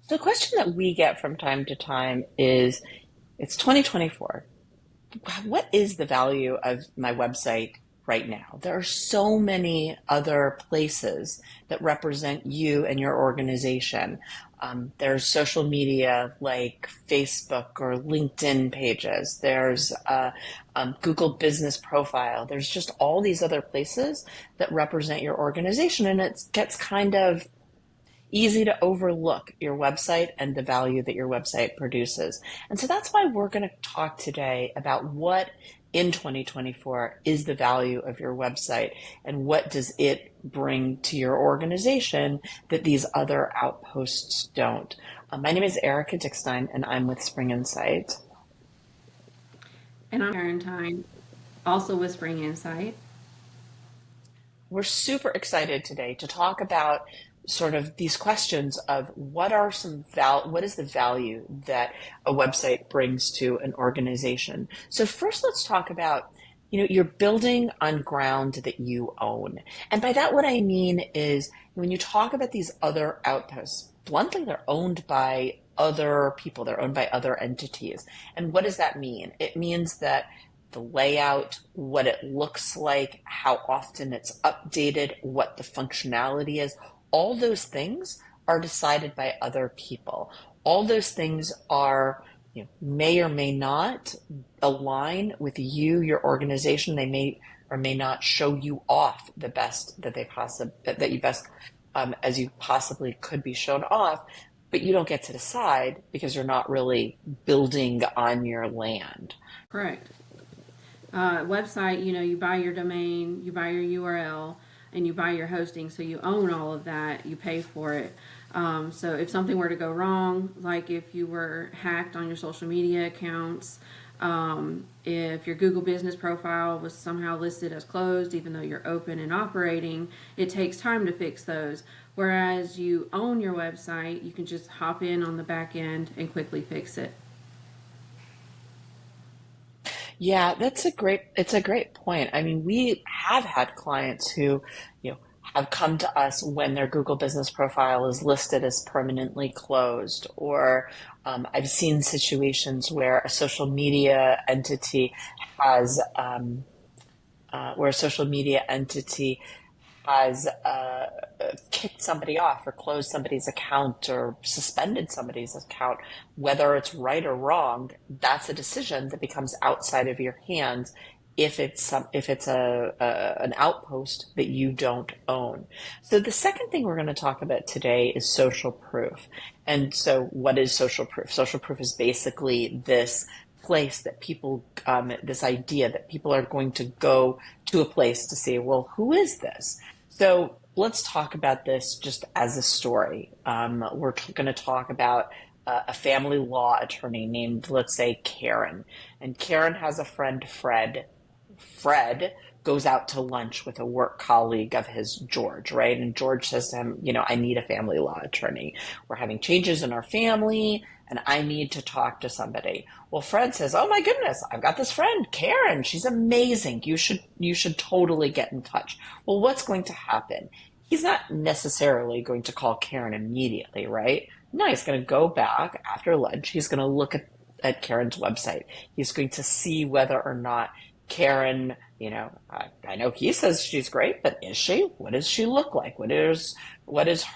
The question that we get from time to time is it's 2024. What is the value of my website right now? There are so many other places that represent you and your organization. There's social media like Facebook or LinkedIn pages. There's Google Business Profile. There's just all these other places that represent your organization. And it gets kind of easy to overlook your website and the value that your website produces. And so that's why we're going to talk today about what in 2024 is the value of your website and what does it bring to your organization that these other outposts don't. My name is Erica Dickstein and I'm with Spring Insight. And I'm Karen Tyne, also with Spring Insight. We're super excited today to talk about sort of these questions of what is the value that a website brings to an organization. So first let's talk about, you're building on ground that you own. And by that what I mean is when you talk about these other outposts, bluntly they're owned by other people, they're owned by other entities. And what does that mean? It means that the layout, what it looks like, how often it's updated, what the functionality is, all those things are decided by other people. All those things are, may or may not align with you, your organization. They may or may not show you off the best that you best as you possibly could be shown off, but you don't get to decide because you're not really building on your land. Correct. Website, you buy your domain, you buy your URL, and you buy your hosting, so you own all of that, you pay for it. So if something were to go wrong, like if you were hacked on your social media accounts, if your Google business profile was somehow listed as closed, even though you're open and operating, it takes time to fix those. Whereas you own your website, you can just hop in on the back end and quickly fix it. Yeah, it's a great point. I mean, we have had clients who, have come to us when their Google business profile is listed as permanently closed, or I've seen situations where a social media entity has, where a social media entity has kicked somebody off or closed somebody's account or suspended somebody's account, whether it's right or wrong, that's a decision that becomes outside of your hands if it's an outpost that you don't own. So the second thing we're going to talk about today is social proof. And so what is social proof? Social proof is basically this place that people, this idea that people are going to go to a place to see, well, who is this? So let's talk about this just as a story. We're going to talk about a family law attorney named, let's say, Karen. And Karen has a friend, Fred. Fred goes out to lunch with a work colleague of his, George, right? And George says to him, I need a family law attorney. We're having changes in our family and I need to talk to somebody. Well, Fred says, "Oh my goodness, I've got this friend, Karen. She's amazing. You should totally get in touch." Well, what's going to happen? He's not necessarily going to call Karen immediately, right? No, he's going to go back after lunch. He's going to look at Karen's website. He's going to see whether or not Karen, I know he says she's great, but is she? What does she look like? What is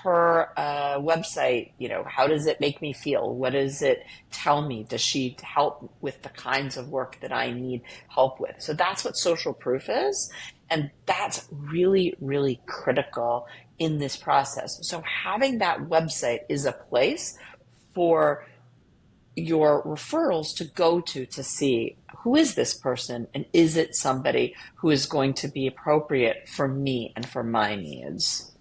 her website? How does it make me feel? What does it tell me? Does she help with the kinds of work that I need help with? So that's what social proof is. And that's really, really critical in this process. So having that website is a place for your referrals to go to see who is this person and is it somebody who is going to be appropriate for me and for my needs.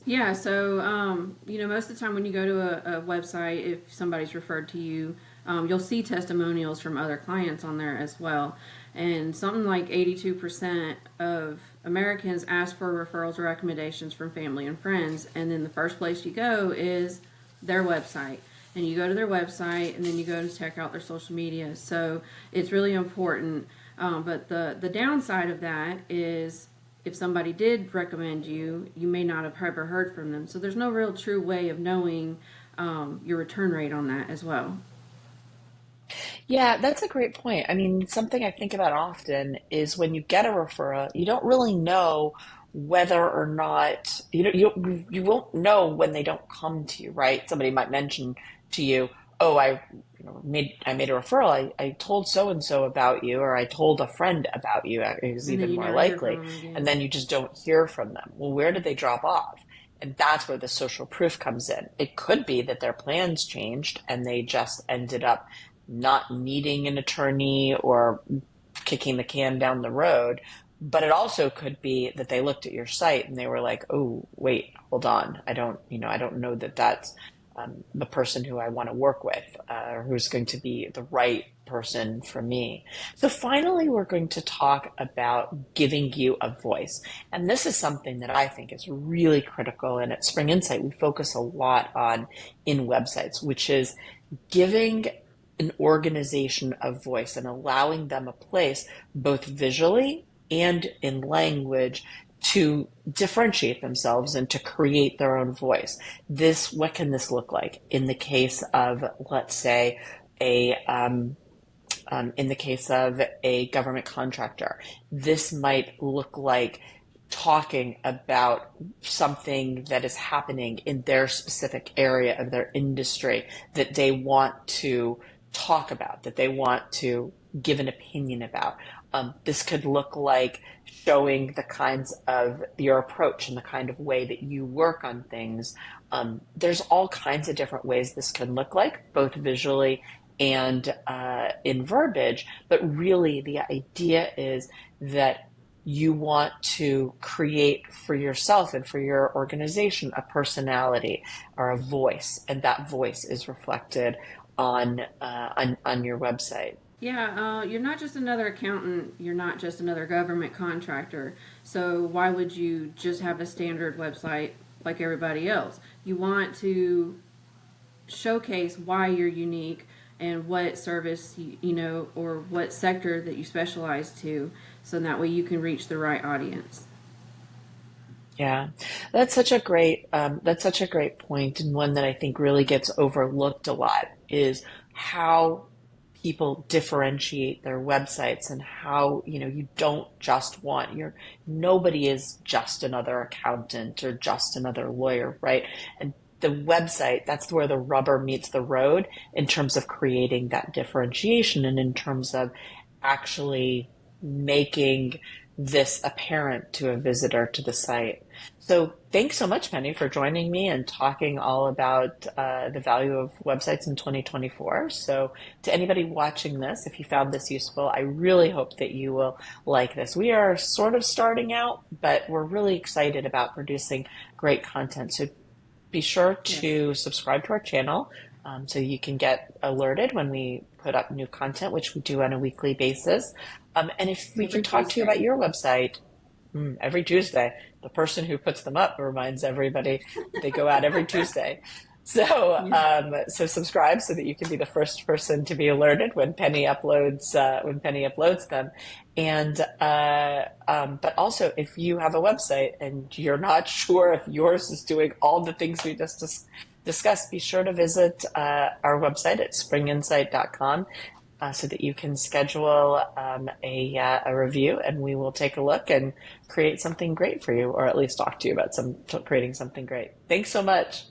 Yeah, so most of the time when you go to a website, if somebody's referred to you, you'll see testimonials from other clients on there as well. And something like 82% of Americans ask for referrals or recommendations from family and friends. And then the first place you go is their website. And you go to their website and then you go to check out their social media. So it's really important. But the downside of that is if somebody did recommend you, you may not have ever heard from them. So there's no real true way of knowing your return rate on that as well. Yeah, that's a great point. I mean, something I think about often is when you get a referral, you don't really know whether or not you won't know when they don't come to you, right? Somebody might mention to you, "Oh, I made a referral. I told so and so about you, or I told a friend about you." It was And then even you more never hear likely, from them and again. then you just don't hear from them. Well, where did they drop off? And that's where the social proof comes in. It could be that their plans changed and they just ended up not needing an attorney or kicking the can down the road. But it also could be that they looked at your site and they were like, "Oh, wait, hold on. I don't know that that's the person who I want to work with, or who's going to be the right person for me." So finally, we're going to talk about giving you a voice. And this is something that I think is really critical. And at Spring Insight, we focus a lot on in websites, which is giving an organization a voice and allowing them a place both visually and in language to differentiate themselves and to create their own voice. What can this look like in the case of, let's say, in the case of a government contractor? This might look like talking about something that is happening in their specific area of their industry that they want to talk about, that they want to give an opinion about. This could look like showing the kinds of your approach and the kind of way that you work on things. There's all kinds of different ways this can look like, both visually and in verbiage. But really, the idea is that you want to create for yourself and for your organization a personality or a voice, and that voice is reflected on your website. Yeah, you're not just another accountant. You're not just another government contractor. So why would you just have a standard website like everybody else? You want to showcase why you're unique and what service or what sector that you specialize to, so that way you can reach the right audience. Yeah, that's such a great point, and one that I think really gets overlooked a lot is how people differentiate their websites and how, you don't just want your nobody is just another accountant or just another lawyer, right? And the website, that's where the rubber meets the road in terms of creating that differentiation and in terms of actually making this apparent to a visitor to the site. So thanks so much, Penny, for joining me and talking all about the value of websites in 2024. So to anybody watching this, if you found this useful, I really hope that you will like this. We are sort of starting out, but we're really excited about producing great content. So be sure Yes, to subscribe to our channel, so you can get alerted when we put up new content, which we do on a weekly basis. And if we can every talk to you about Tuesday. your website, every Tuesday, the person who puts them up reminds everybody they go out every Tuesday. So, Yeah. so subscribe so that you can be the first person to be alerted when Penny uploads them. And but also, if you have a website and you're not sure if yours is doing all the things we just discussed, be sure to visit our website at springinsight.com, so that you can schedule a review, and we will take a look and create something great for you, or at least talk to you about creating something great. Thanks so much.